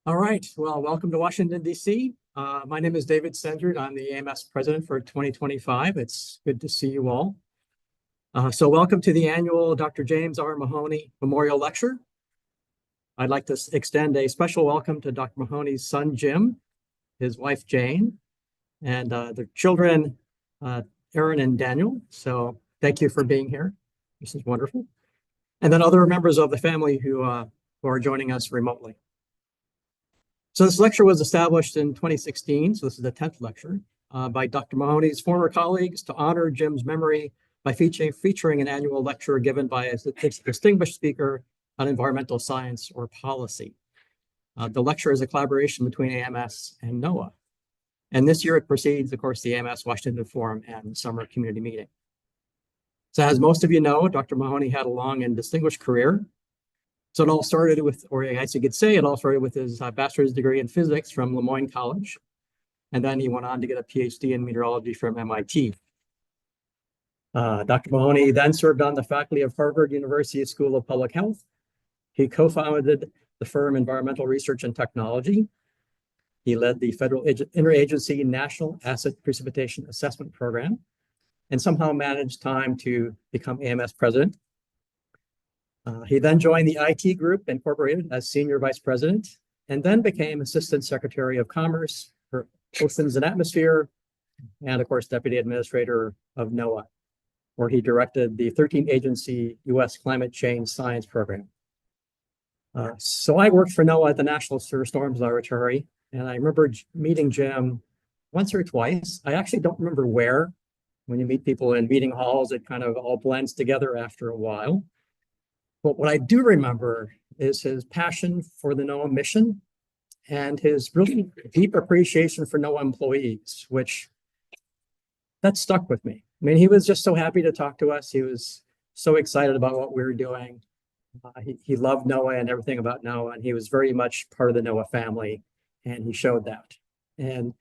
All right, well, welcome to Washington, D.C. My name is David Sendrud. I'm the AMS president for 2025. It's good to see you all. So welcome to the annual Dr. James R. Mahoney Memorial Lecture. I'd like to extend a special welcome to Dr. Mahoney's son, Jim, his wife, Jane, and their children, Aaron and Daniel. So thank you for being here. This is wonderful. And then other members of the family who are joining us remotely. So this lecture was established in 2016, so this is the 10th lecture, by Dr. Mahoney's former colleagues to honor Jim's memory by featuring an annual lecture given by a distinguished speaker on environmental science or policy. The lecture is a collaboration between AMS and NOAA. And this year it precedes, of course, the AMS Washington Forum and Summer Community Meeting. So as most of you know, Dr. Mahoney had a long and distinguished career. So it all started with, or I guess you could say it all started with his bachelor's degree in physics from Lemoyne College. And then he went on to get a Ph.D. in meteorology from MIT. Dr. Mahoney then served on the faculty of Harvard University School of Public Health. He co-founded the firm Environmental Research and Technology. He led the Federal Interagency National Acid Precipitation Assessment Program and somehow managed time to become AMS president. He then joined the IT Group Incorporated as Senior Vice President, and then became Assistant Secretary of Commerce for Oceans and Atmosphere, and of course, Deputy Administrator of NOAA, where he directed the 13-agency U.S. Climate Change Science Program. So I worked for NOAA at the National Storms Laboratory, and I remember meeting Jim once or twice. I actually don't remember where. When you meet people in meeting halls, it kind of all blends together after a while. But what I do remember is his passion for the NOAA mission and his really deep appreciation for NOAA employees, which that stuck with me. I mean, he was just so happy to talk to us. He was so excited about what we were doing. He loved NOAA and everything about NOAA, and he was very much part of the NOAA family, and he showed that. And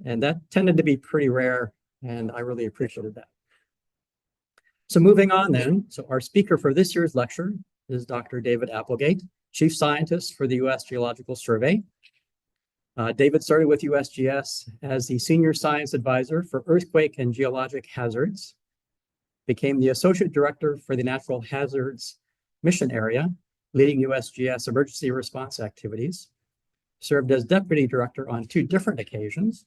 that tended to be pretty rare, and I really appreciated that. So moving on then, so our speaker for this year's lecture is Dr. David Applegate, Chief Scientist for the U.S. Geological Survey. David started with USGS as the Senior Science Advisor for Earthquake and Geologic Hazards, became the Associate Director for the Natural Hazards Mission Area, leading USGS emergency response activities, served as Deputy Director on 2 different occasions,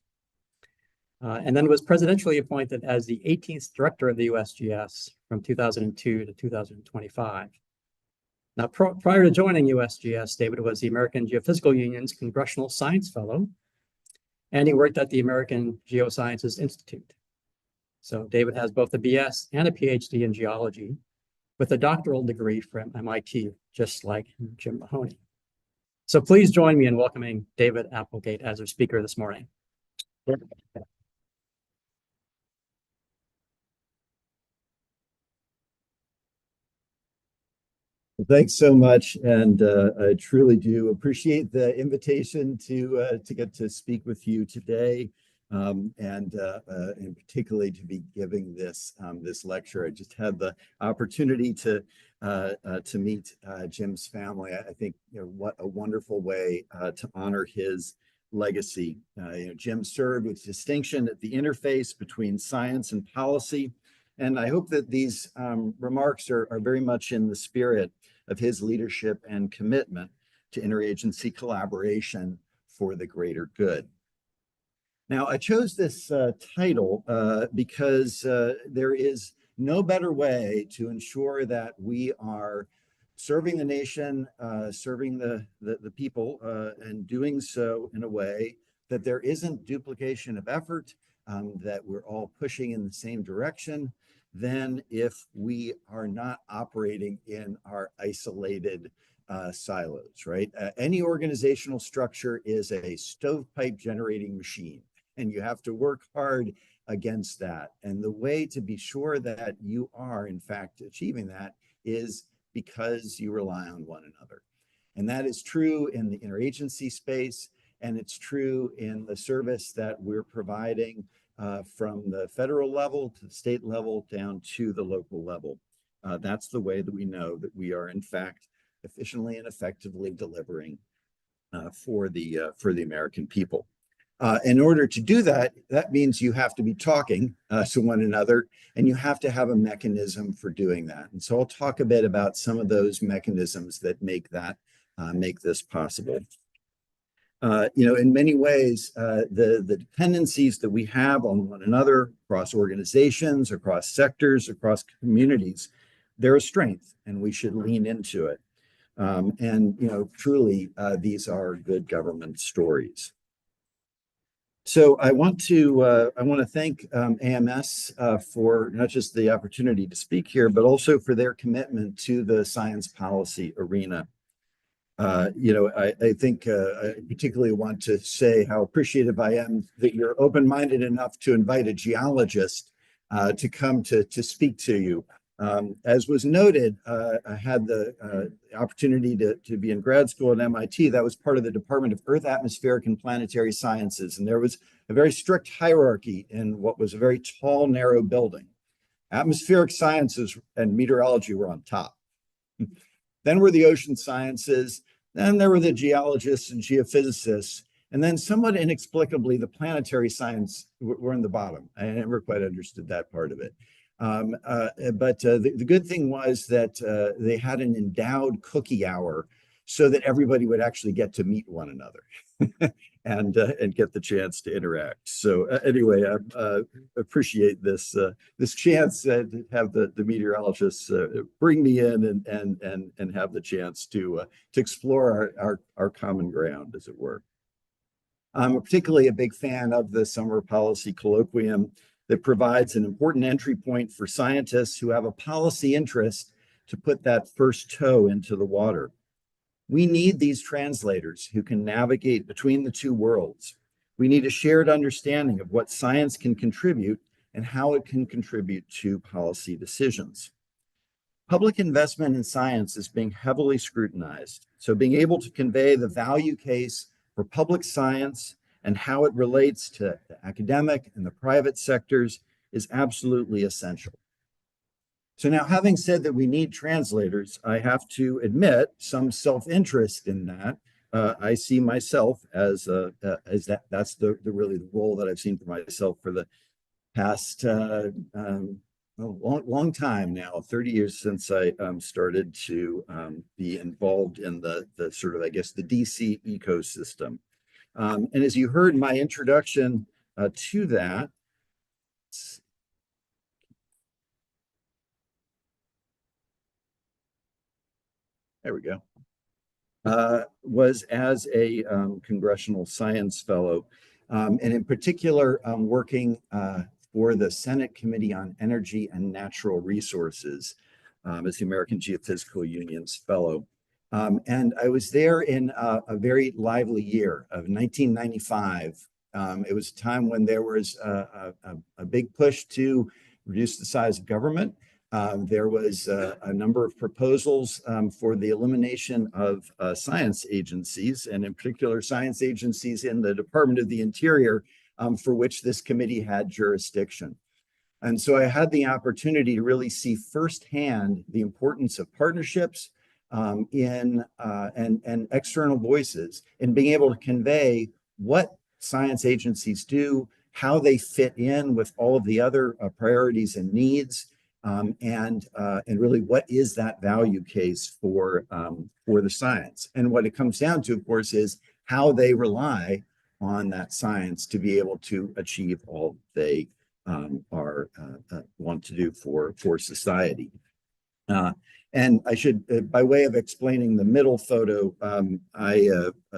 and then was presidentially appointed as the 18th director of the USGS from 2002 to 2025. Now, prior to joining USGS, David was the American Geophysical Union's Congressional Science Fellow, and he worked at the American Geosciences Institute. So David has both a BS and a PhD in geology with a doctoral degree from MIT, just like Jim Mahoney. So please join me in welcoming David Applegate as our speaker this morning. Thanks so much, and I truly do appreciate the invitation to get to speak with you today, and particularly to be giving this lecture. I just had the opportunity to meet Jim's family. I think what a wonderful way to honor his legacy. Jim served with distinction at the interface between science and policy. And I hope that these remarks are very much in the spirit of his leadership and commitment to interagency collaboration for the greater good. Now, I chose this title because there is no better way to ensure that we are serving the nation, serving the people, and doing so in a way that there isn't duplication of effort, that we're all pushing in the same direction, than if we are not operating in our isolated silos, right? Any organizational structure is a stovepipe generating machine, and you have to work hard against that. And the way to be sure that you are, in fact, achieving that is because you rely on one another. And that is true in the interagency space, and it's true in the service that we're providing from the federal level to the state level down to the local level. That's the way that we know that we are, in fact, efficiently and effectively delivering for the American people. In order to do that, that means you have to be talking to one another, and you have to have a mechanism for doing that. And so I'll talk a bit about some of those mechanisms that make this possible. In many ways, the dependencies that we have on one another across organizations, across sectors, across communities, they're a strength, and we should lean into it. Truly, these are good government stories. So I want to thank AMS for not just the opportunity to speak here, but also for their commitment to the science policy arena. I think I particularly want to say how appreciative I am that you're open-minded enough to invite a geologist to come to speak to you. As was noted, I had the opportunity to be in grad school at MIT. That was part of the Department of Earth, Atmospheric, and Planetary Sciences. And there was a very strict hierarchy in what was a very tall, narrow building. Atmospheric sciences and meteorology were on top. Then were the ocean sciences. Then there were the geologists and geophysicists. And then somewhat inexplicably, the planetary science were in the bottom. I never quite understood that part of it. But the good thing was that they had an endowed cookie hour so that everybody would actually get to meet one another and get the chance to interact. So anyway, I appreciate this chance to have the meteorologists bring me in and have the chance to explore our common ground, as it were. I'm particularly a big fan of the Summer Policy Colloquium that provides an important entry point for scientists who have a policy interest to put that first toe into the water. We need these translators who can navigate between the two worlds. We need a shared understanding of what science can contribute and how it can contribute to policy decisions. Public investment in science is being heavily scrutinized, so being able to convey the value case for public science and how it relates to the academic and the private sectors is absolutely essential. So now, having said that we need translators, I have to admit some self-interest in that. I see myself as that's really the role that I've seen for myself for the past long time now, 30 years since I started to be involved in the sort of, I guess, the DC ecosystem. And as you heard in my introduction to that, there we go, was as a congressional science fellow, and in particular working for the Senate Committee on Energy and Natural Resources as the American Geophysical Union's fellow. And I was there in a very lively year of 1995. It was a time when there was a big push to reduce the size of government. There was a number of proposals for the elimination of science agencies, and in particular science agencies in the Department of the Interior, for which this committee had jurisdiction. And so I had the opportunity to really see firsthand the importance of partnerships and external voices in being able to convey what science agencies do, how they fit in with all of the other priorities and needs, and really what is that value case for the science. And what it comes down to, of course, is how they rely on that science to be able to achieve all they want to do for society. And I should, by way of explaining the middle photo,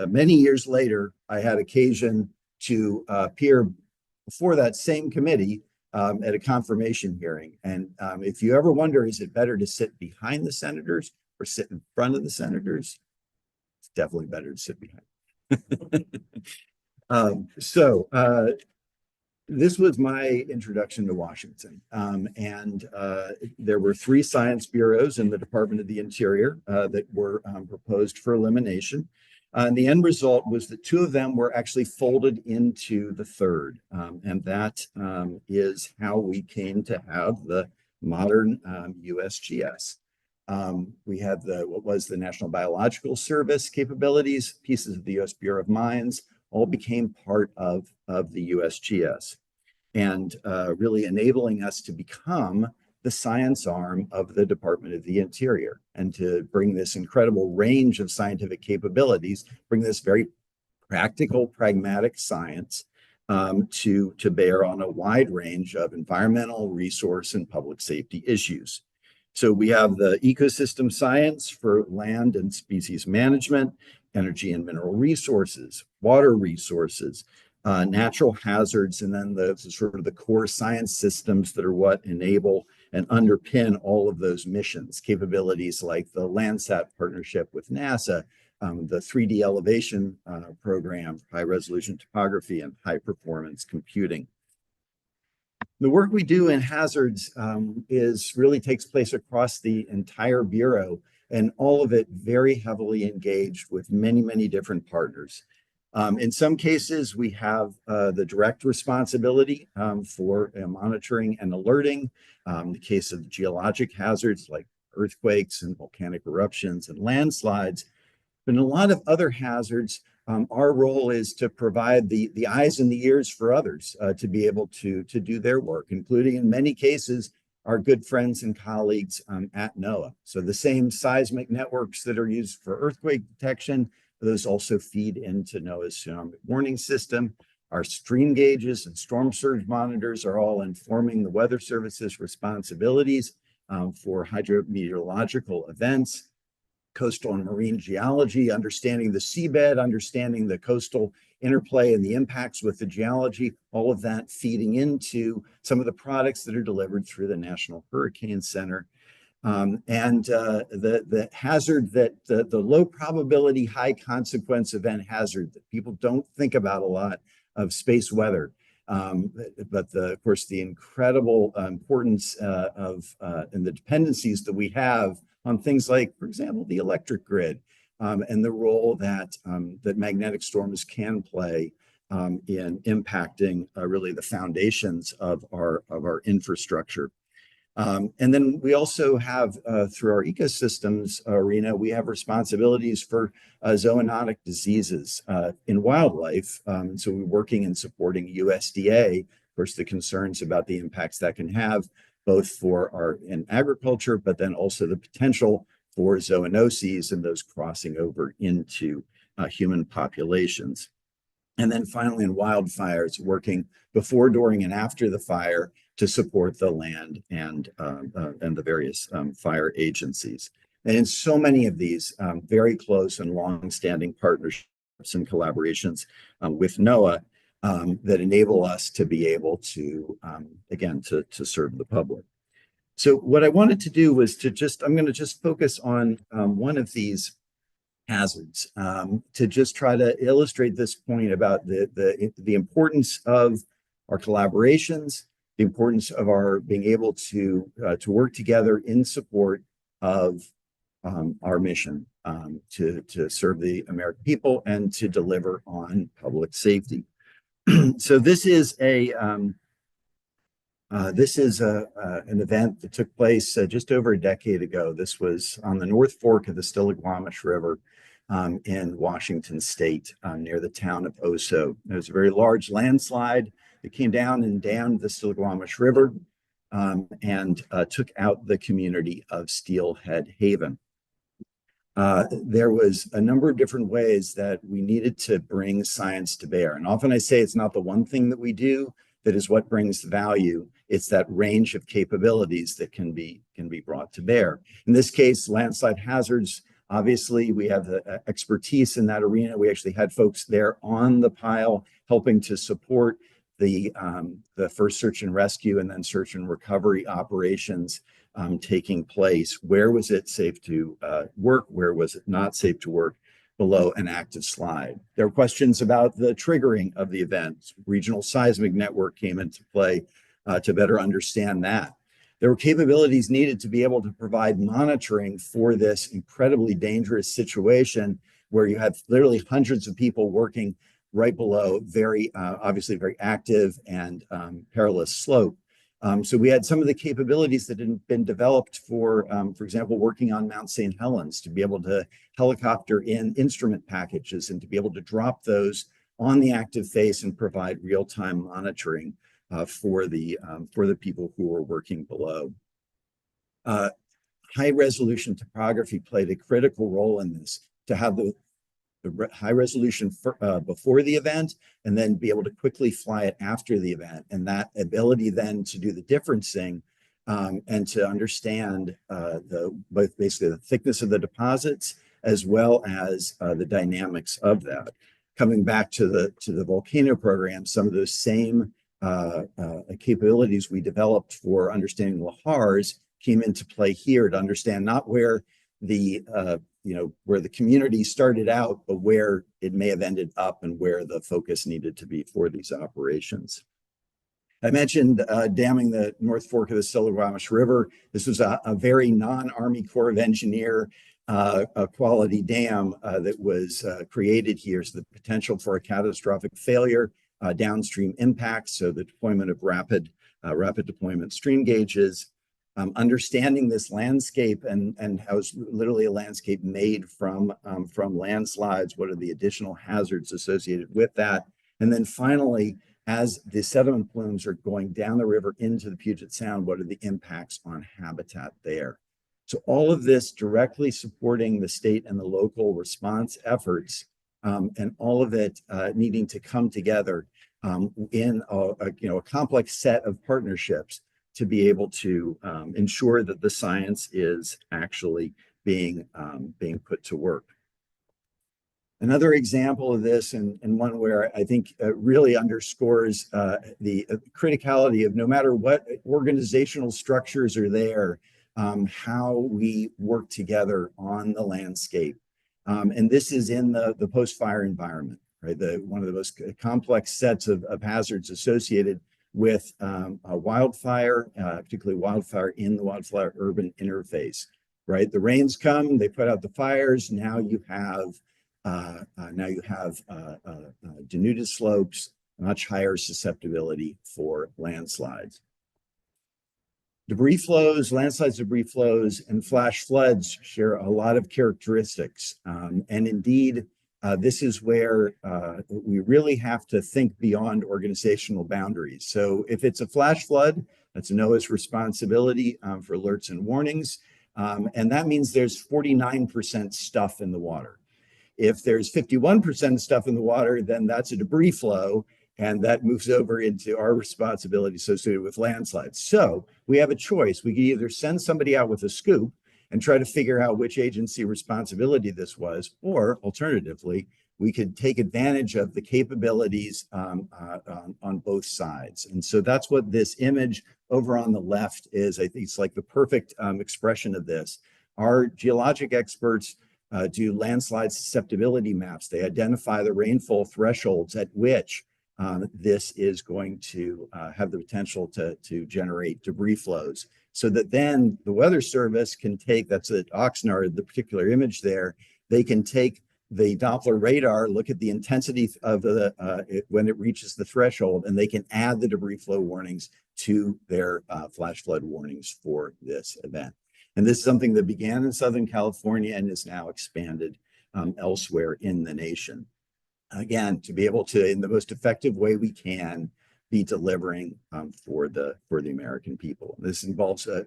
many years later, I had occasion to appear before that same committee at a confirmation hearing. And if you ever wonder, is it better to sit behind the senators or sit in front of the senators? It's definitely better to sit behind. This was my introduction to Washington. There were 3 science bureaus in the Department of the Interior that were proposed for elimination. And the end result was that 2 of them were actually folded into the 3rd. And that is how we came to have the modern USGS. We have what was the National Biological Service capabilities, pieces of the U.S. Bureau of Mines, all became part of the USGS, and really enabling us to become the science arm of the Department of the Interior, and to bring this incredible range of scientific capabilities, bring this very practical, pragmatic science to bear on a wide range of environmental, resource, and public safety issues. So we have the ecosystem science for land and species management, energy and mineral resources, water resources, natural hazards, and then the sort of the core science systems that are what enable and underpin all of those missions, capabilities like the Landsat partnership with NASA, the 3D elevation program, high resolution topography, and high performance computing. The work we do in hazards really takes place across the entire Bureau, and all of it very heavily engaged with many, many different partners. In some cases, we have the direct responsibility for monitoring and alerting. In the case of geologic hazards like earthquakes and volcanic eruptions and landslides. But in a lot of other hazards, our role is to provide the eyes and the ears for others to be able to do their work, including in many cases, our good friends and colleagues at NOAA. So the same seismic networks that are used for earthquake detection, those also feed into NOAA's tsunami warning system. Our stream gauges and storm surge monitors are all informing the Weather Service's responsibilities for hydrometeorological events. Coastal and marine geology, understanding the seabed, understanding the coastal interplay and the impacts with the geology, all of that feeding into some of the products that are delivered through the National Hurricane Center. The hazard that the low probability, high consequence event hazard that people don't think about a lot of space weather. But of course, the incredible importance and the dependencies that we have on things like, for example, the electric grid, and the role that magnetic storms can play in impacting really the foundations of our infrastructure. And then we also have, through our ecosystems arena, we have responsibilities for zoonotic diseases in wildlife. So we're working and supporting USDA, of course, the concerns about the impacts that can have, both for in agriculture, but then also the potential for zoonoses and those crossing over into human populations. And then finally, in wildfires, working before, during, and after the fire to support the land and the various fire agencies. And in so many of these very close and long-standing partnerships and collaborations with NOAA that enable us to be able to, again, to serve the public. So what I wanted to do was I'm going to just focus on one of these hazards to just try to illustrate this point about the importance of our collaborations, the importance of our being able to work together in support of our mission to serve the American people and to deliver on public safety. So this is an event that took place just over a decade ago. This was on the North Fork of the Stillaguamish River in Washington State, near the town of Oso. There was a very large landslide that came down and dammed the Stillaguamish River and took out the community of Steelhead Haven. There was a number of different ways that we needed to bring science to bear. And often I say it's not the one thing that we do that is what brings value. It's that range of capabilities that can be brought to bear. In this case, landslide hazards, obviously we have the expertise in that arena. We actually had folks there on the pile helping to support the first search and rescue and then search and recovery operations taking place. Where was it safe to work? Where was it not safe to work below an active slide? There were questions about the triggering of the event. Regional seismic network came into play to better understand that. There were capabilities needed to be able to provide monitoring for this incredibly dangerous situation where you have literally hundreds of people working right below very, obviously very active and perilous slope. So we had some of the capabilities that had been developed for example, working on Mount St. Helens, to be able to helicopter in instrument packages and to be able to drop those on the active face and provide real-time monitoring for the people who were working below. High resolution topography played a critical role in this, to have the high resolution before the event and then be able to quickly fly it after the event. And that ability then to do the differencing and to understand both basically the thickness of the deposits as well as the dynamics of that. Coming back to the volcano program, some of those same capabilities we developed for understanding lahars came into play here, to understand not where the where the community started out, but where it may have ended up and where the focus needed to be for these operations. I mentioned damming the North Fork of the Stillaguamish River. This was a very non-Army Corps of Engineer quality dam that was created here. So the potential for a catastrophic failure, downstream impacts, so the deployment of rapid deployment stream gauges, understanding this landscape and how it's literally a landscape made from landslides. What are the additional hazards associated with that? And then finally, as the sediment plumes are going down the river into the Puget Sound, what are the impacts on habitat there? So all of this directly supporting the state and the local response efforts, and all of it needing to come together in a complex set of partnerships to be able to ensure that the science is actually being put to work. Another example of this, and one where I think really underscores the criticality of, no matter what organizational structures are there, how we work together on the landscape. And this is in the post-fire environment, right? One of the most complex sets of hazards associated with a wildfire, particularly wildfire in the wildfire urban interface, right? The rains come, they put out the fires. Now you have denuded slopes, much higher susceptibility for landslides. Debris flows, landslides, debris flows, and flash floods share a lot of characteristics. And indeed, this is where we really have to think beyond organizational boundaries. So if it's a flash flood, that's NOAA's responsibility for alerts and warnings. And that means there's 49% stuff in the water. If there's 51% stuff in the water, then that's a debris flow, and that moves over into our responsibility associated with landslides. So we have a choice. We can either send somebody out with a scoop and try to figure out which agency responsibility this was, or alternatively, we could take advantage of the capabilities on both sides. And so that's what this image over on the left is. I think it's like the perfect expression of this. Our geologic experts do landslide susceptibility maps. They identify the rainfall thresholds at which this is going to have the potential to generate debris flows, so that then the Weather Service can take, that's at Oxnard, the particular image there, they can take the Doppler radar, look at the intensity of when it reaches the threshold, and they can add the debris flow warnings to their flash flood warnings for this event. And this is something that began in Southern California and is now expanded elsewhere in the nation. Again, to be able to, in the most effective way we can, be delivering for the American people. This involves a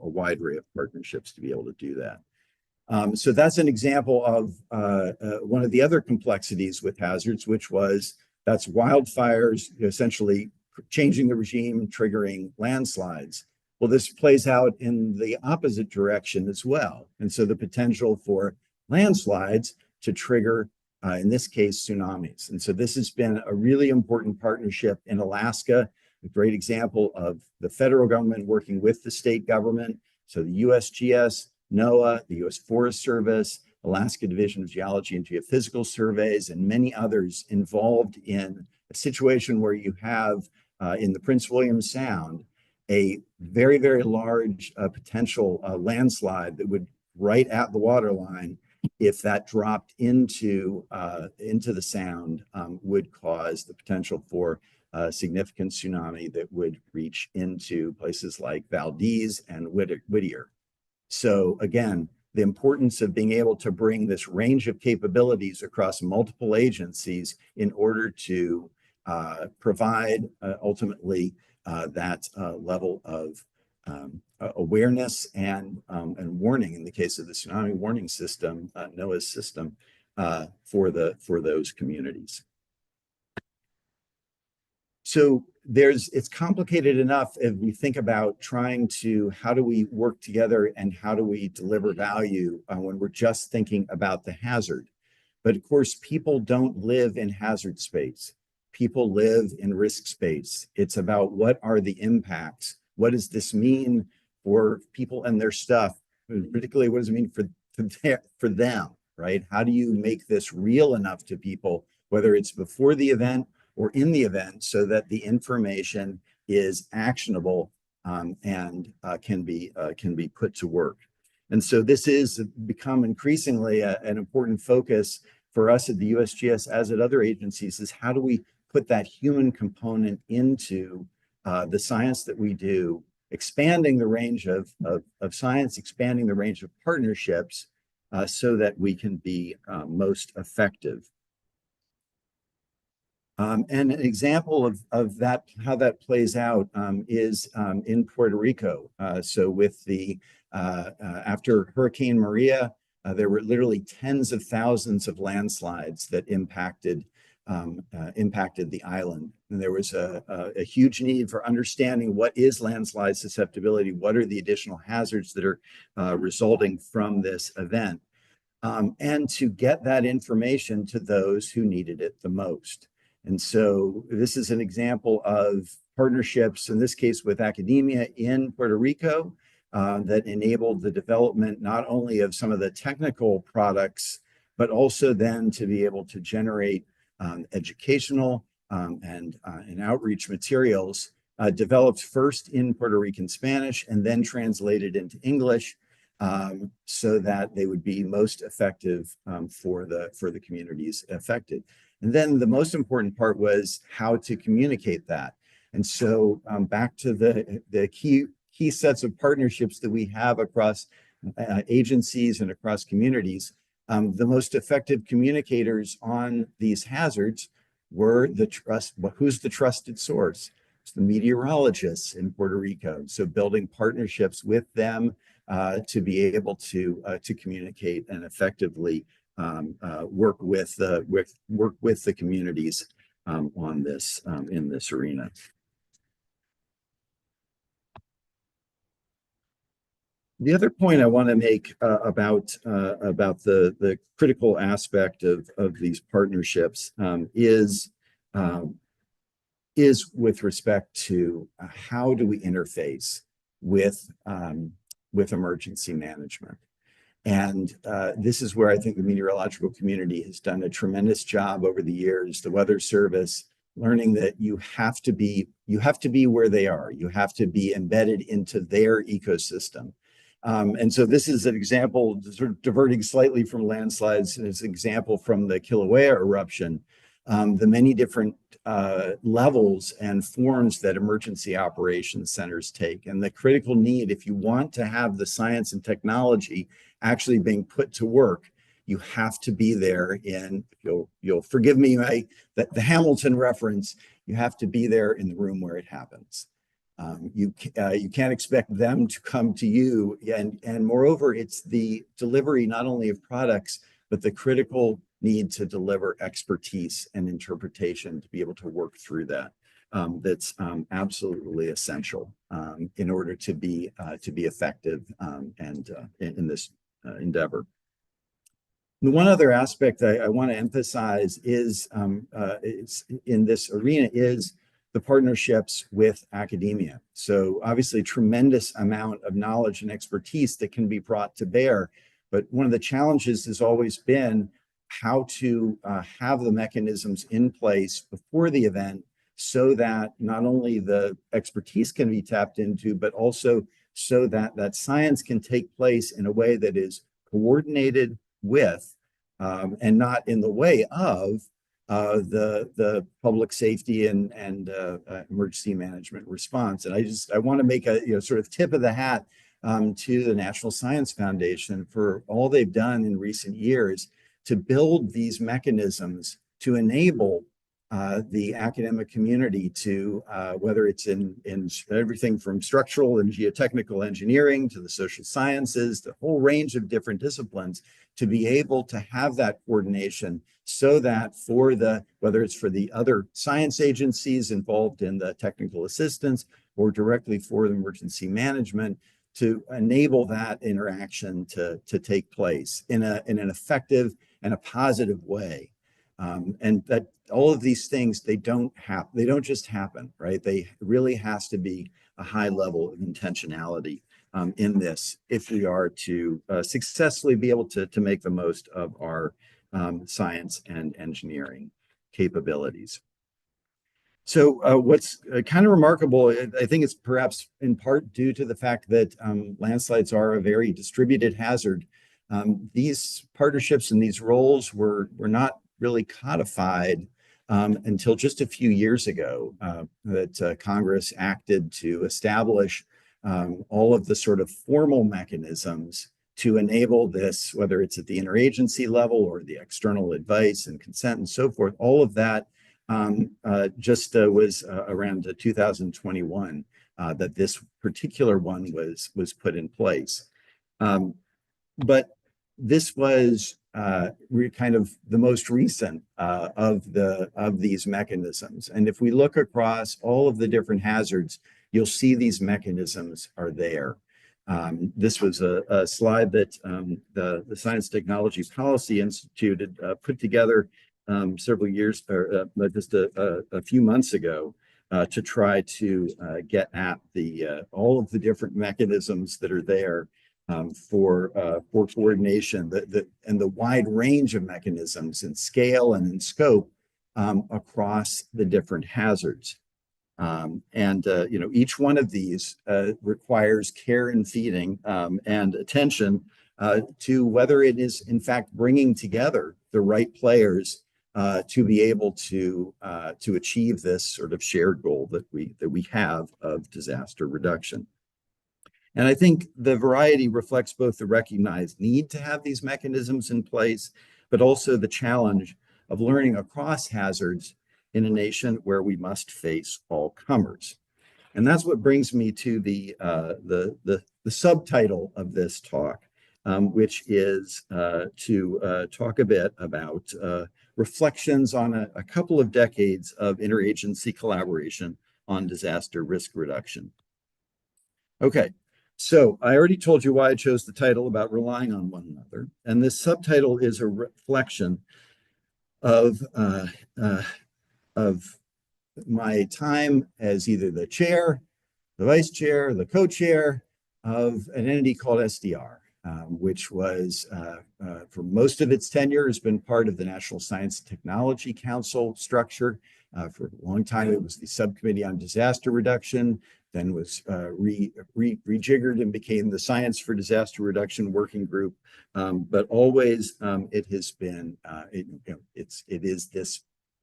wide array of partnerships to be able to do that. So that's an example of one of the other complexities with hazards, which was that's wildfires, essentially changing the regime, triggering landslides. Well, this plays out in the opposite direction as well. And so the potential for landslides to trigger, in this case, tsunamis. And so this has been a really important partnership in Alaska, a great example of the federal government working with the state government. So the USGS, NOAA, the U.S. Forest Service, Alaska Division of Geology and Geophysical Surveys, and many others involved in a situation where you have, in the Prince William Sound, a very, very large potential landslide that would, right at the waterline, if that dropped into the sound, would cause the potential for significant tsunami that would reach into places like Valdez and Whittier. So again, the importance of being able to bring this range of capabilities across multiple agencies in order to provide ultimately that level of awareness and warning in the case of the tsunami warning system, NOAA's system, for those communities. So it's complicated enough if we think about trying to, how do we work together and how do we deliver value when we're just thinking about the hazard. But of course, people don't live in hazard space. People live in risk space. It's about what are the impacts? What does this mean for people and their stuff? Particularly, what does it mean for them, right? How do you make this real enough to people, whether it's before the event or in the event, so that the information is actionable and can be put to work. And so this is become increasingly an important focus for us at the USGS, as at other agencies, is how do we put that human component into the science that we do, expanding the range of science, expanding the range of partnerships so that we can be most effective. And an example of that, how that plays out is in Puerto Rico. So with the, after Hurricane Maria, there were literally tens of thousands of landslides that impacted the island. And there was a huge need for understanding what is landslide susceptibility, what are the additional hazards that are resulting from this event, and to get that information to those who needed it the most. And so this is an example of partnerships, in this case with academia in Puerto Rico, that enabled the development not only of some of the technical products, but also then to be able to generate educational and outreach materials developed first in Puerto Rican Spanish and then translated into English so that they would be most effective for the communities affected. And then the most important part was how to communicate that. And so back to the key sets of partnerships that we have across agencies and across communities, the most effective communicators on these hazards were who's the trusted source? It's the meteorologists in Puerto Rico. So building partnerships with them to be able to communicate and effectively work with the communities on this in this arena. The other point I want to make about the critical aspect of these partnerships is with respect to how do we interface with emergency management. And this is where I think the meteorological community has done a tremendous job over the years, the Weather Service, learning that you have to be where they are. You have to be embedded into their ecosystem. And so this is an example, sort of diverting slightly from landslides, as an example from the Kilauea eruption, the many different levels and forms that emergency operations centers take, and the critical need, if you want to have the science and technology actually being put to work, you have to be there in, you'll forgive me, the Hamilton reference, you have to be there in the room where it happens. You can't expect them to come to you, and moreover, it's the delivery not only of products, but the critical need to deliver expertise and interpretation to be able to work through that. That's absolutely essential in order to be effective and in this endeavor. The one other aspect I want to emphasize is in this arena is the partnerships with academia. So obviously, tremendous amount of knowledge and expertise that can be brought to bear. But one of the challenges has always been how to have the mechanisms in place before the event so that not only the expertise can be tapped into, but also so that that science can take place in a way that is coordinated with and not in the way of the public safety and emergency management response. And I want to make a sort of tip of the hat to the National Science Foundation for all they've done in recent years to build these mechanisms to enable the academic community to, whether it's in everything from structural and geotechnical engineering to the social sciences, the whole range of different disciplines, to be able to have that coordination so that whether it's for the other science agencies involved in the technical assistance or directly for the emergency management, to enable that interaction to take place in an effective and a positive way. And that all of these things, they don't just happen, right? They really has to be a high level of intentionality in this if we are to successfully be able to make the most of our science and engineering capabilities. So what's kind of remarkable, I think it's perhaps in part due to the fact that landslides are a very distributed hazard. These partnerships and these roles were not really codified until just a few years ago, that Congress acted to establish all of the sort of formal mechanisms to enable this, whether it's at the interagency level or the external advice and consent and so forth. All of that was around 2021 that this particular one was put in place. But this was kind of the most recent of these mechanisms. And if we look across all of the different hazards, you'll see these mechanisms are there. This was a slide that the Science Technology Policy Institute had put together several years, or just a few months ago, to try to get at all of the different mechanisms that are there for coordination, and the wide range of mechanisms in scale and in scope across the different hazards. Each one of these requires care and feeding and attention to whether it is in fact bringing together the right players to be able to achieve this sort of shared goal that we have of disaster reduction. And I think the variety reflects both the recognized need to have these mechanisms in place, but also the challenge of learning across hazards in a nation where we must face all comers. And that's what brings me to the subtitle of this talk, which is to talk a bit about reflections on a couple of decades of interagency collaboration on disaster risk reduction. Okay, so I already told you why I chose the title about relying on one another. And this subtitle is a reflection of my time as either the chair, the vice chair, the co-chair of an entity called SDR, which was, for most of its tenure, has been part of the National Science and Technology Council structure. For a long time, it was the Subcommittee on Disaster Reduction, then was rejiggered and became the Science for Disaster Reduction Working Group. But always, it has been, it is this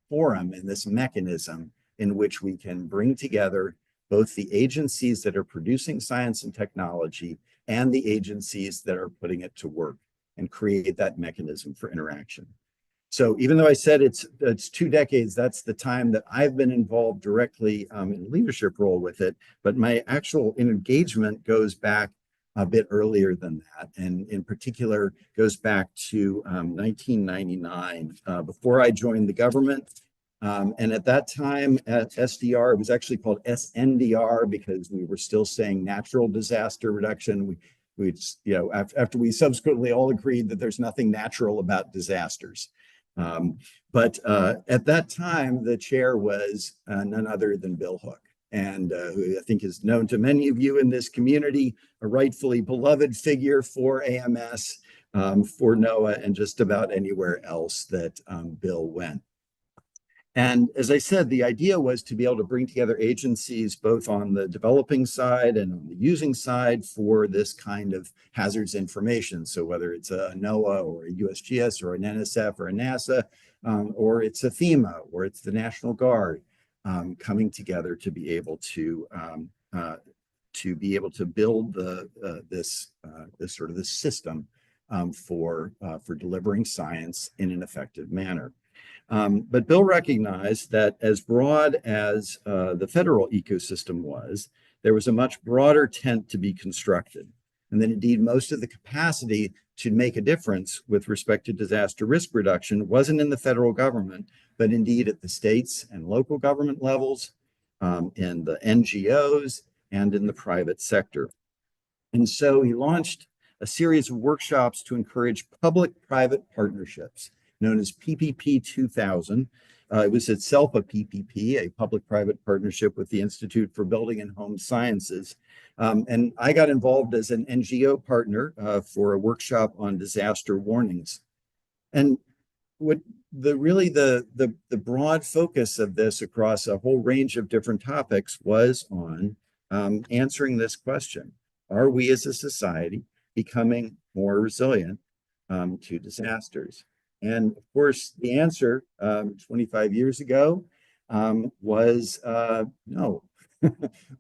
forum and this mechanism in which we can bring together both the agencies that are producing science and technology and the agencies that are putting it to work and create that mechanism for interaction. So even though I said it's 2 decades, that's the time that I've been involved directly in a leadership role with it, but my actual engagement goes back a bit earlier than that, and in particular goes back to 1999, before I joined the government. And at that time at SDR, it was actually called SNDR because we were still saying natural disaster reduction. After we subsequently all agreed that there's nothing natural about disasters. But at that time, the chair was none other than Bill Hook, and who I think is known to many of you in this community, a rightfully beloved figure for AMS, for NOAA, and just about anywhere else that Bill went. And as I said, the idea was to be able to bring together agencies both on the developing side and on the using side for this kind of hazards information. So whether it's a NOAA or a USGS or an NSF or a NASA, or it's a FEMA, or it's the National Guard coming together to be able to build this sort of this system for delivering science in an effective manner. But Bill recognized that as broad as the federal ecosystem was, there was a much broader tent to be constructed. And then indeed, most of the capacity to make a difference with respect to disaster risk reduction wasn't in the federal government, but indeed at the states and local government levels, in the NGOs, and in the private sector. And so he launched a series of workshops to encourage public-private partnerships known as PPP 2000. It was itself a PPP, a public-private partnership with the Institute for Building and Home Sciences. And I got involved as an NGO partner for a workshop on disaster warnings. And what the broad focus of this across a whole range of different topics was on answering this question: are we as a society becoming more resilient to disasters? And of course, the answer 25 years ago was no.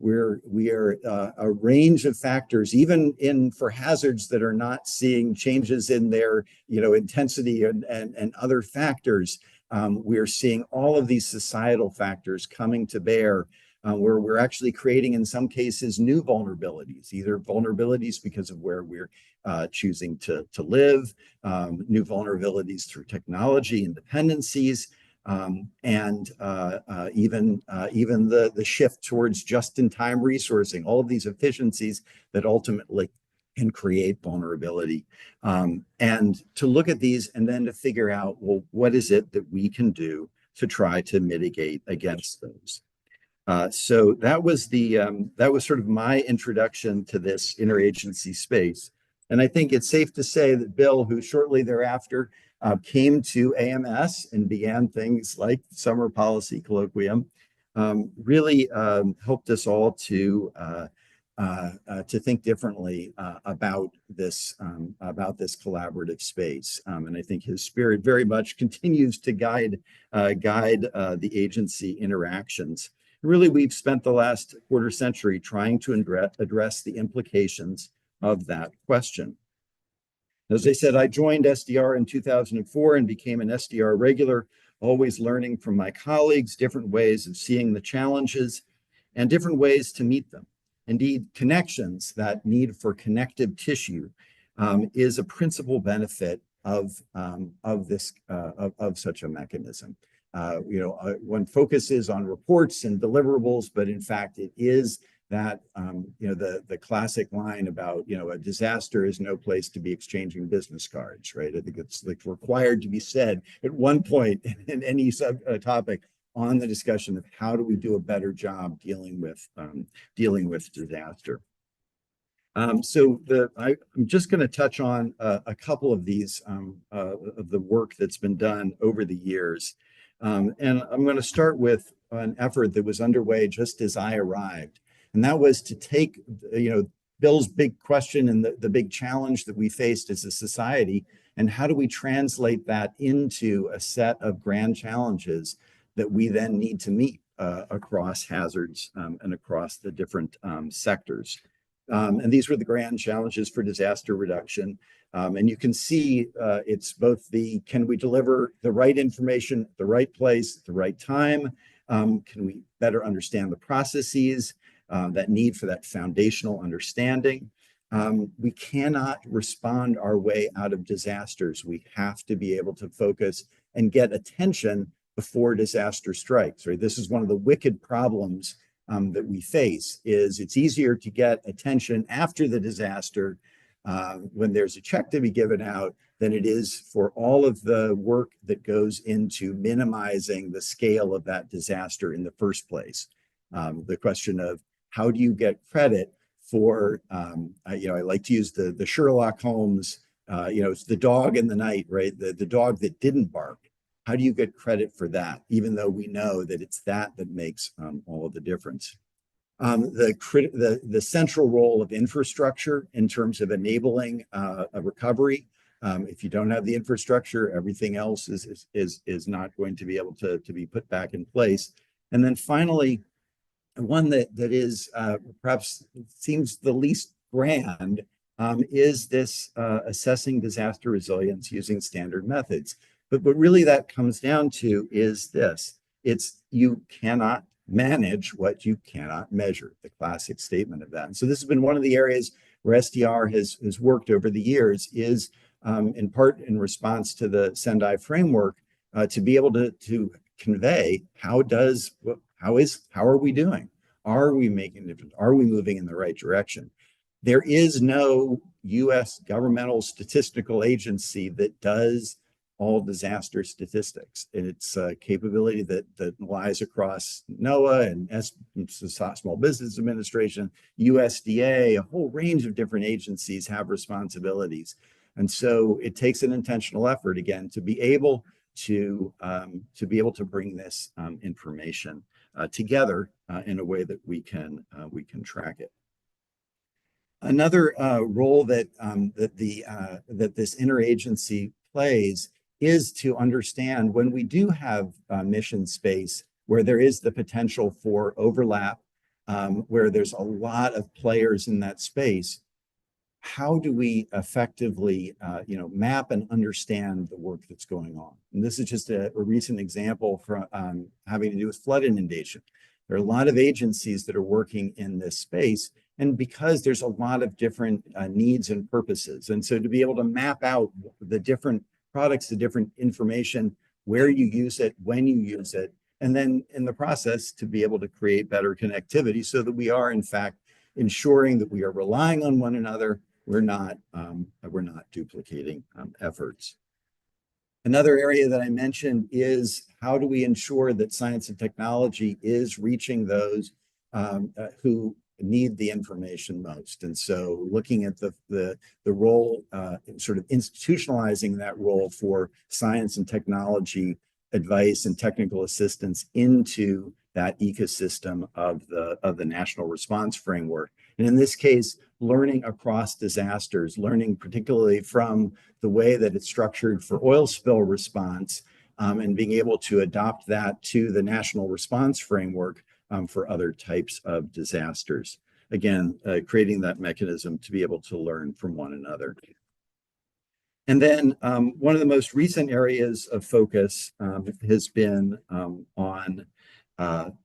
we are a range of factors, even for hazards that are not seeing changes in their intensity and other factors. We're seeing all of these societal factors coming to bear, where we're actually creating, in some cases, new vulnerabilities, either vulnerabilities because of where we're choosing to live, new vulnerabilities through technology and dependencies, and even the shift towards just-in-time resourcing, all of these efficiencies that ultimately can create vulnerability. And to look at these and then to figure out, well, what is it that we can do to try to mitigate against those? So that was sort of my introduction to this interagency space. And I think it's safe to say that Bill, who shortly thereafter came to AMS and began things like Summer Policy Colloquium, really helped us all to think differently about this collaborative space. And I think his spirit very much continues to guide the agency interactions. Really, we've spent the last quarter century trying to address the implications of that question. As I said, I joined SDR in 2004 and became an SDR regular, always learning from my colleagues, different ways of seeing the challenges and different ways to meet them. Indeed, connections, that need for connective tissue, is a principal benefit of such a mechanism. One focuses on reports and deliverables, but in fact, it is that the classic line about a disaster is no place to be exchanging business cards, right? I think it's like required to be said at one point in any topic on the discussion of how do we do a better job dealing with disaster. So I'm just going to touch on a couple of these of the work that's been done over the years. And I'm going to start with an effort that was underway just as I arrived. And that was to take, Bill's big question and the big challenge that we faced as a society, and how do we translate that into a set of grand challenges that we then need to meet across hazards and across the different sectors. And these were the grand challenges for disaster reduction. And you can see it's both can we deliver the right information at the right place at the right time? Can we better understand the processes, that need for that foundational understanding? We cannot respond our way out of disasters. We have to be able to focus and get attention before disaster strikes, right? This is one of the wicked problems that we face. Is it's easier to get attention after the disaster when there's a check to be given out than it is for all of the work that goes into minimizing the scale of that disaster in the first place. The question of how do you get credit for, I like to use the Sherlock Holmes, it's the dog in the night, right? The dog that didn't bark. How do you get credit for that, even though we know that it's that makes all of the difference? The central role of infrastructure in terms of enabling a recovery If you don't have the infrastructure, everything else is not going to be able to be put back in place. And then finally, one that is perhaps seems the least grand is this assessing disaster resilience using standard methods. But what really that comes down to is this: it's you cannot manage what you cannot measure, the classic statement of that. And so this has been one of the areas where SDR has worked over the years, is in part in response to the Sendai framework, to be able to convey how are we doing? Are we making a difference? Are we moving in the right direction? There is no US governmental statistical agency that does all disaster statistics. And it's a capability that lies across NOAA and Small Business Administration, USDA, a whole range of different agencies have responsibilities. And so it takes an intentional effort, again, to be able to bring this information together in a way that we can track it. Another role that this interagency plays is to understand when we do have mission space where there is the potential for overlap, where there's a lot of players in that space. How do we effectively, map and understand the work that's going on? And this is just a recent example from having to do with flood inundation. There are a lot of agencies that are working in this space, and because there's a lot of different needs and purposes. And so to be able to map out the different products, the different information, where you use it, when you use it, and then in the process to be able to create better connectivity so that we are in fact ensuring that we are relying on one another. We're not duplicating efforts. Another area that I mentioned is how do we ensure that science and technology is reaching those who need the information most. And so looking at the role, sort of institutionalizing that role for science and technology advice and technical assistance into that ecosystem of the national response framework. And in this case, learning across disasters, learning particularly from the way that it's structured for oil spill response, and being able to adopt that to the national response framework for other types of disasters. Again, creating that mechanism to be able to learn from one another. And then one of the most recent areas of focus has been on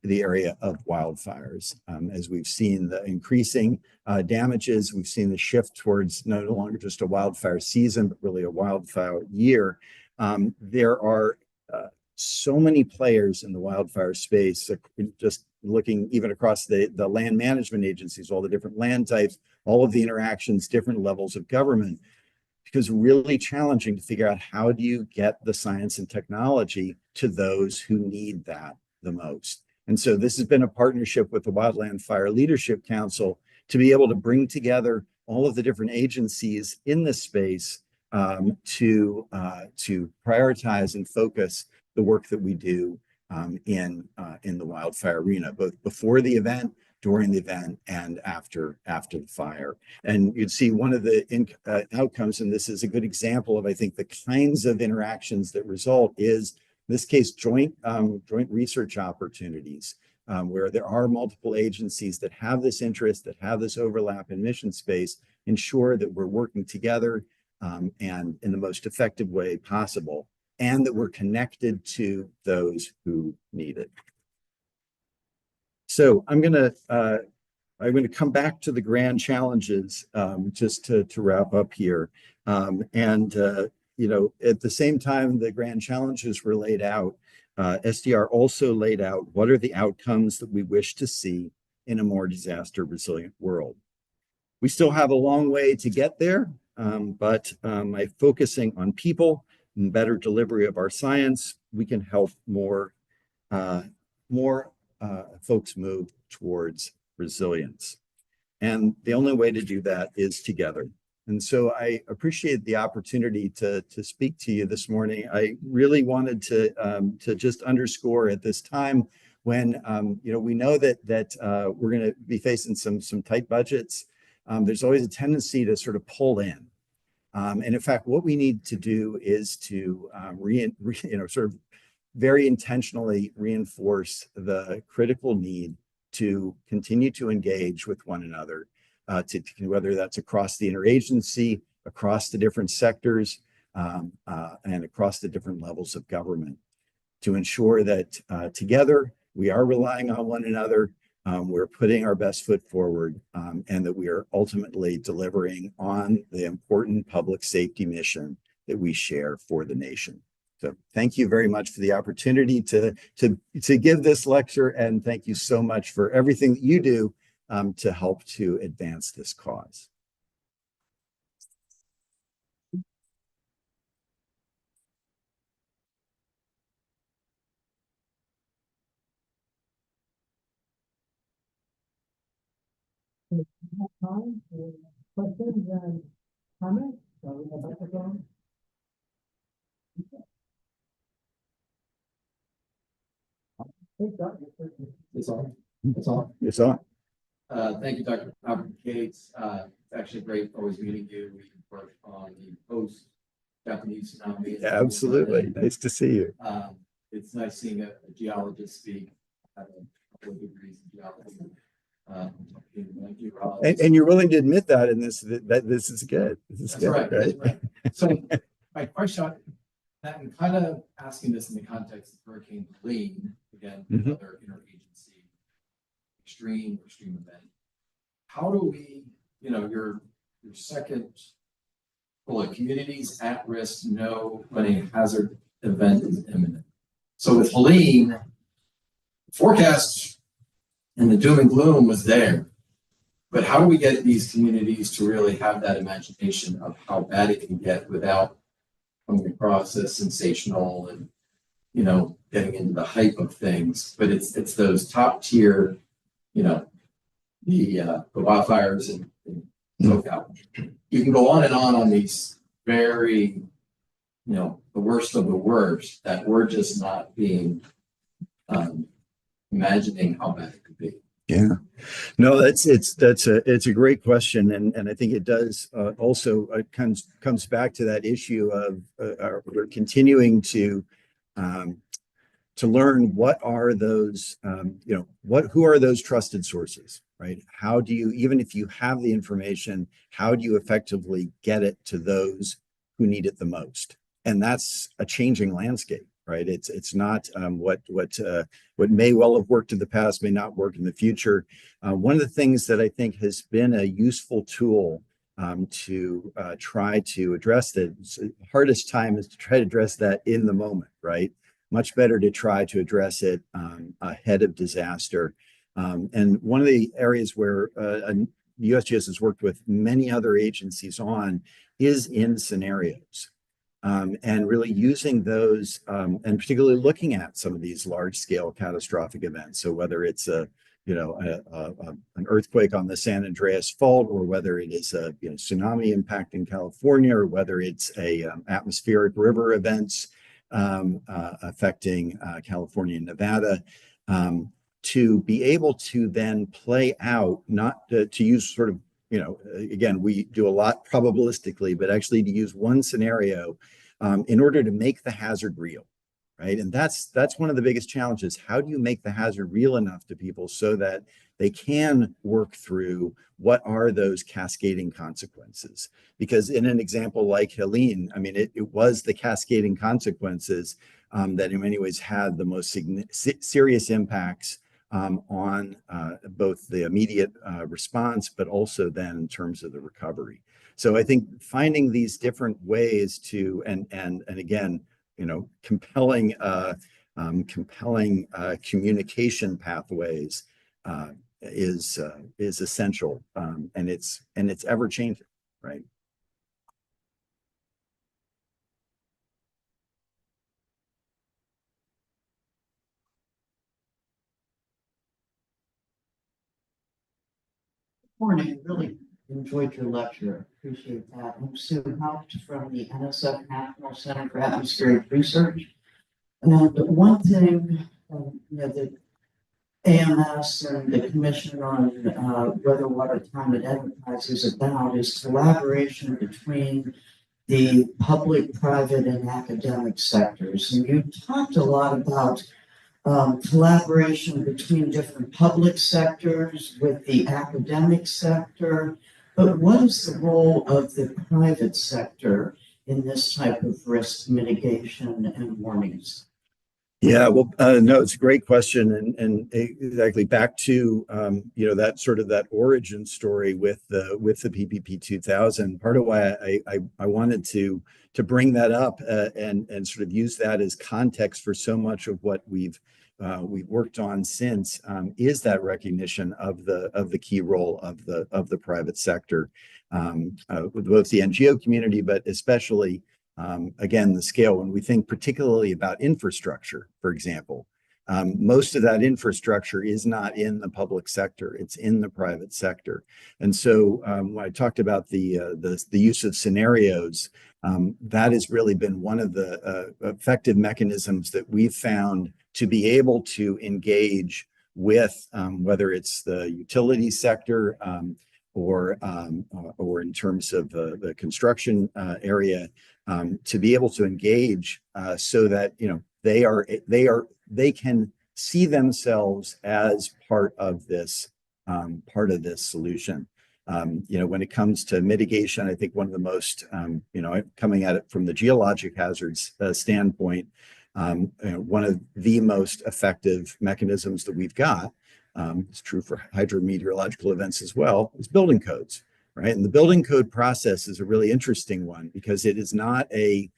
the area of wildfires. As we've seen the increasing damages, we've seen the shift towards no longer just a wildfire season, but really a wildfire year. There are so many players in the wildfire space, just looking even across the land management agencies, all the different land types, all of the interactions, different levels of government, because really challenging to figure out how do you get the science and technology to those who need that the most. And so this has been a partnership with the Wildland Fire Leadership Council to be able to bring together all of the different agencies in this space to prioritize and focus the work that we do in the wildfire arena, both before the event, during the event, and after the fire. And you'd see one of the outcomes, and this is a good example of, I think, the kinds of interactions that result is, in this case, joint research opportunities, where there are multiple agencies that have this interest, that have this overlap in mission space, ensure that we're working together and in the most effective way possible, and that we're connected to those who need it. So I'm going to come back to the grand challenges just to wrap up here. At the same time the grand challenges were laid out, SDR also laid out what are the outcomes that we wish to see in a more disaster resilient world. We still have a long way to get there, but by focusing on people and better delivery of our science, we can help more folks move towards resilience. And the only way to do that is together. And so I appreciate the opportunity to speak to you this morning. I really wanted to just underscore at this time when we know that we're going to be facing some tight budgets. There's always a tendency to sort of pull in. And in fact, what we need to do is to sort of very intentionally reinforce the critical need to continue to engage with one another, whether that's across the interagency, across the different sectors, and across the different levels of government, to ensure that together we are relying on one another, we're putting our best foot forward, and that we are ultimately delivering on the important public safety mission that we share for the nation. So thank you very much for the opportunity to give this lecture, and thank you so much for everything that you do to help to advance this cause. Time for questions and comments. So we have a microphone. It's on. It's on. It's on. Thank you, Dr. Applegate. It's actually great always meeting you. We work on the post-Japanese tsunami. Yeah, absolutely. Nice to see you. It's nice seeing a geologist speak. I have a couple of degrees in geology. And you're willing to admit that in this, that this is good. This is That's good, right. right? That's right. So my question, that I'm kind of asking this in the context of Hurricane Helene, again, another interagency extreme event. How do we, your second bullet, communities at risk know when a hazard event is imminent. So with Helene, forecast and the doom and gloom was there. But how do we get these communities to really have that imagination of how bad it can get without coming across as sensational and, getting into the hype of things? But it's those top tier, the wildfires and SoCal. You can go on and on these very, the worst of the worst that we're just not being imagining how bad it could be. Yeah, no, it's a great question, and I think it does also comes back to that issue of we're continuing to learn what are those who are those trusted sources, right? How do you, even if you have the information, how do you effectively get it to those who need it the most? And that's a changing landscape. Right, it's not what may well have worked in the past may not work in the future. One of the things that I think has been a useful tool to try to address the hardest time is to try to address that in the moment. Right, much better to try to address it ahead of disaster. And one of the areas where USGS has worked with many other agencies on is in scenarios. And really using those, and particularly looking at some of these large-scale catastrophic events. So whether it's an earthquake on the San Andreas Fault, or whether it is a tsunami impact in California, or whether it's a atmospheric river events affecting California and Nevada, to be able to then play out, not to use sort of, again, we do a lot probabilistically, but actually to use one scenario in order to make the hazard real, right? And that's one of the biggest challenges. How do you make the hazard real enough to people so that they can work through what are those cascading consequences? Because in an example like Helene, I mean, it was the cascading consequences that in many ways had the most serious impacts on both the immediate response, but also then in terms of the recovery. So I think finding these different ways to, and again, compelling communication pathways is essential, and it's ever changing, right? Morning, really enjoyed your lecture. Appreciate that. I'm Sue Haupt from the NSF National Center for Atmospheric Research. And one thing the AMS and the Commission on Weather, Water, Climate Enterprise is about is collaboration between the public, private, and academic sectors. And you talked a lot about collaboration between different public sectors with the academic sector. But what is the role of the private sector in this type of risk mitigation and warnings? Yeah, well, no, it's a great question, and exactly back to that sort of that origin story with the PPP 2000. Part of why I wanted to bring that up and sort of use that as context for so much of what we've worked on since is that recognition of the key role of the private sector with both the NGO community, but especially. Again, the scale, when we think particularly about infrastructure, for example, most of that infrastructure is not in the public sector, it's in the private sector. And so when I talked about the use of scenarios, that has really been one of the effective mechanisms that we've found to be able to engage with whether it's the utility sector or in terms of the construction area, to be able to engage so that they can see themselves as part of this solution. When it comes to mitigation, I think one of the most coming at it from the geologic hazards standpoint, one of the most effective mechanisms that we've got, it's true for hydrometeorological events as well, is building codes. Right. And the building code process is a really interesting one because it is not it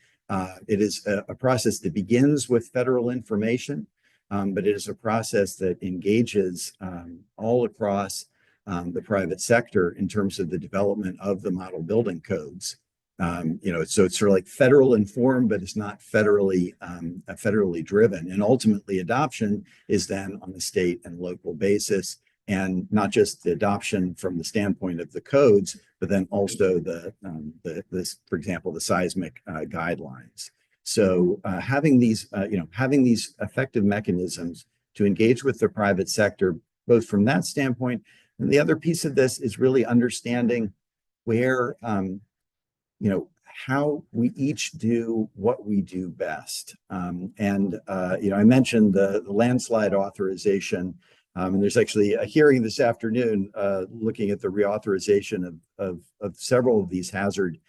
is a process that begins with federal information, but it is a process that engages all across the private sector in terms of the development of the model building codes. So it's sort of like federal informed, but it's not federally driven. And ultimately adoption is then on a state and local basis. And not just the adoption from the standpoint of the codes, but then also for example, the seismic guidelines. So having these effective mechanisms to engage with the private sector, both from that standpoint, and the other piece of this is really understanding where, how we each do what we do best. I mentioned the landslide authorization. And there's actually a hearing this afternoon looking at the reauthorization of several of these hazard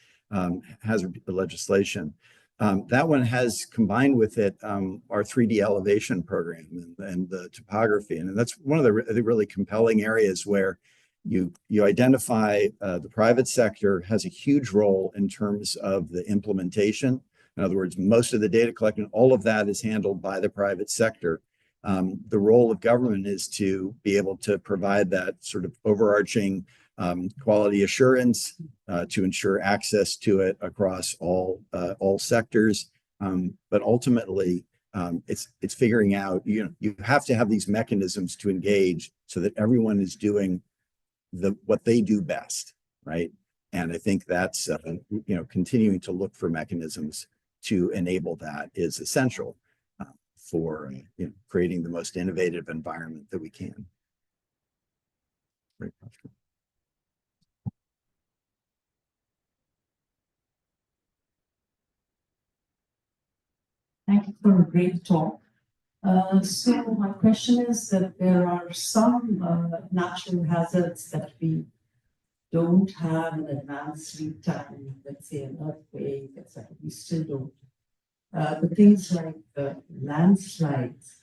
legislation. That one has combined with it our 3D elevation program and the topography. And that's one of the really compelling areas where you identify the private sector has a huge role in terms of the implementation. In other words, most of the data collection, all of that is handled by the private sector. The role of government is to be able to provide that sort of overarching quality assurance to ensure access to it across all sectors. But ultimately, it's figuring out, you have to have these mechanisms to engage so that everyone is doing what they do best, right? And I think that's, continuing to look for mechanisms to enable that is essential. For creating the most innovative environment that we can. Great question. Thank you for a great talk. So my question is that there are some natural hazards that we don't have an advanced lead time, let's say an earthquake, etc. We still don't. The things like landslides,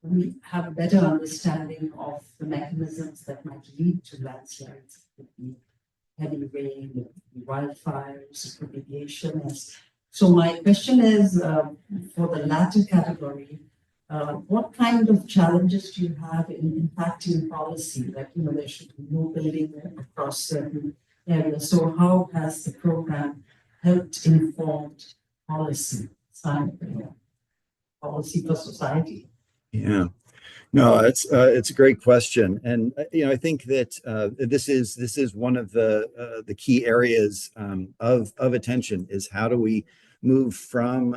we have a better understanding of the mechanisms that might lead to landslides. It could be heavy rain, it could be wildfires, it could be glacier mist. So my question is, for the latter category, what kind of challenges do you have in impacting policy? Like, there should be no building across certain areas. So how has the program helped inform policy for society? Yeah, no, it's a great question, and I think that this is one of the key areas of attention is how do we move from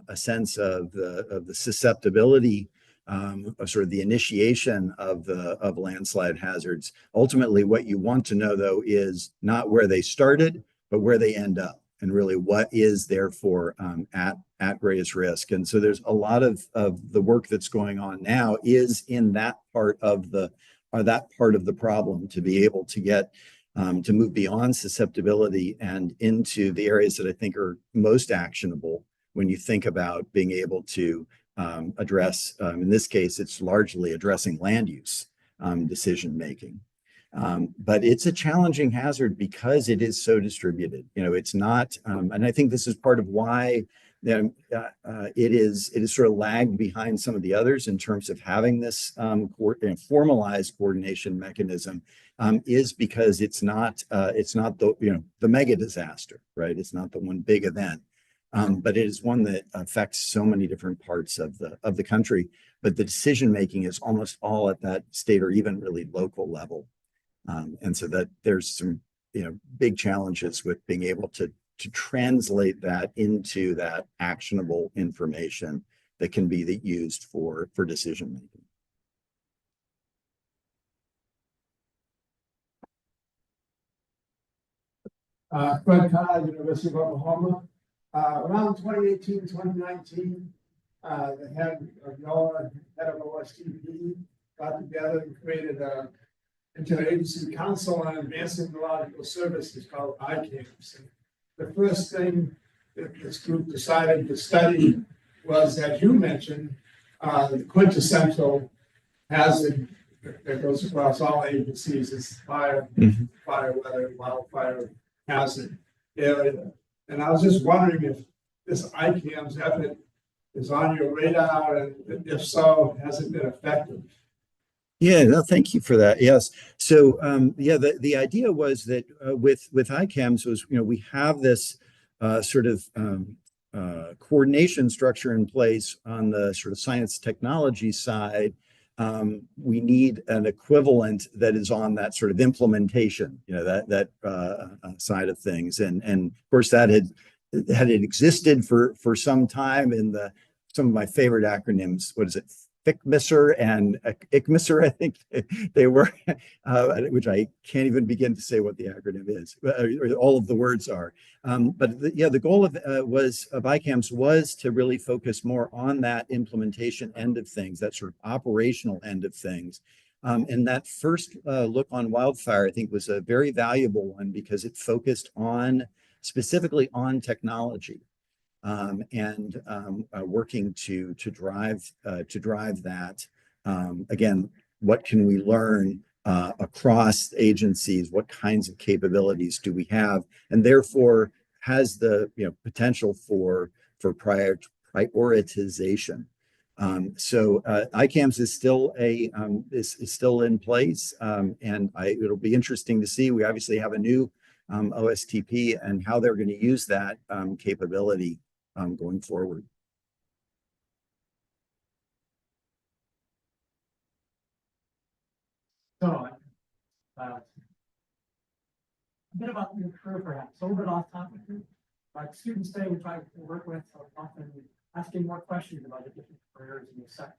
a sense of the susceptibility of sort of the initiation of landslide hazards. Ultimately, what you want to know though is not where they started, but where they end up and really what is therefore at greatest risk. And so there's a lot of the work that's going on now is in that part of the problem, to be able to get to move beyond susceptibility and into the areas that I think are most actionable when you think about being able to address, in this case, it's largely addressing land use decision making. But it's a challenging hazard because it is so distributed. You know, it's not, and I think this is part of why it is sort of lagged behind some of the others in terms of having this formalized coordination mechanism, is because it's not the mega disaster, right? It's not the one big event. But it is one that affects so many different parts of the country. But the decision making is almost all at that state or even really local level, and so that there's some big challenges with being able to translate that into that actionable information that can be used for decision making. Fred Carr, University of Oklahoma. Around 2018, 2019, the head of NOAA, head of USGS, got together and created an Interagency Council on Advancing Geological Services called ICAMS. And the first thing that this group decided to study was, as you mentioned, the quintessential hazard that goes across all agencies is fire, weather, wildfire hazard area. And I was just wondering if this ICAMS effort is on your radar, and if so, has it been effective? Yeah, no, thank you for that. Yes. So, the idea was that with ICAMS was, we have this sort of coordination structure in place on the sort of science technology side. We need an equivalent that is on that sort of implementation, that side of things. And of course that had existed for some time in some of my favorite acronyms. What is it? FICMISR and ICMISR, I think they were, which I can't even begin to say what the acronym is, or all of the words are. But the goal of ICAMS was to really focus more on that implementation end of things, that sort of operational end of things. And that first look on wildfire, I think, was a very valuable one because it focused specifically on technology. And working to drive that. Again, what can we learn across agencies? What kinds of capabilities do we have? And therefore has the potential for prioritization. So ICAMS is still is still in place, and it'll be interesting to see. We obviously have a new OSTP and how they're going to use that capability going forward. So, a bit about your career, perhaps, a little bit off topic. Like students today, we try to work with are often asking more questions about the different careers in the sector.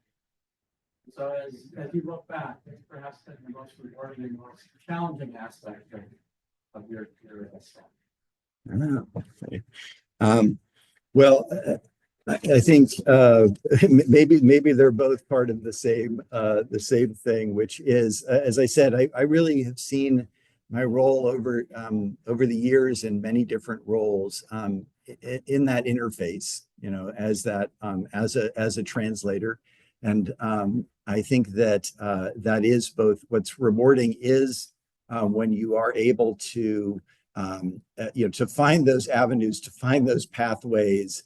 So, as you look back, it's perhaps been the most rewarding and most challenging aspect of your career thus far. Well, I think maybe they're both part of the same thing, which is, as I said, I really have seen my role over the years in many different roles in that interface, as a translator, and I think that that is both what's rewarding is when you are able to to find those avenues, to find those pathways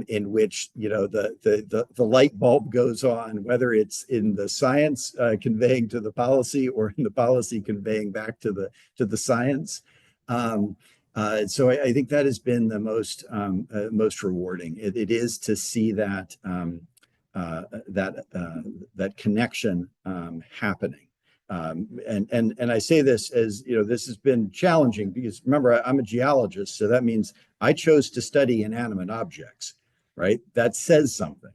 in which the light bulb goes on, whether it's in the science conveying to the policy or in the policy conveying back to the science. So I think that has been the most rewarding. It is to see that that connection happening. And I say this as, this has been challenging because remember, I'm a geologist. So that means I chose to study inanimate objects, right? That says something.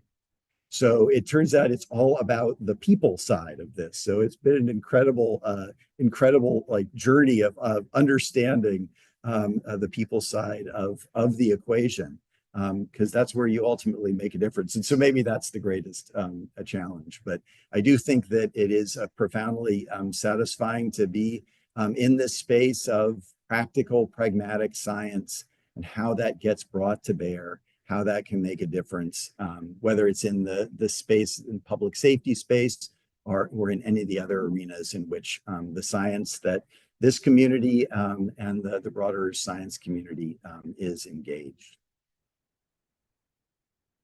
So it turns out it's all about the people side of this. So it's been an incredible like journey of understanding the people side of the equation, because that's where you ultimately make a difference. And so maybe that's the greatest a challenge. But I do think that it is profoundly satisfying to be in this space of practical, pragmatic science and how that gets brought to bear, how that can make a difference, whether it's in the space, in public safety space, or in any of the other arenas in which the science that this community and the broader science community is engaged.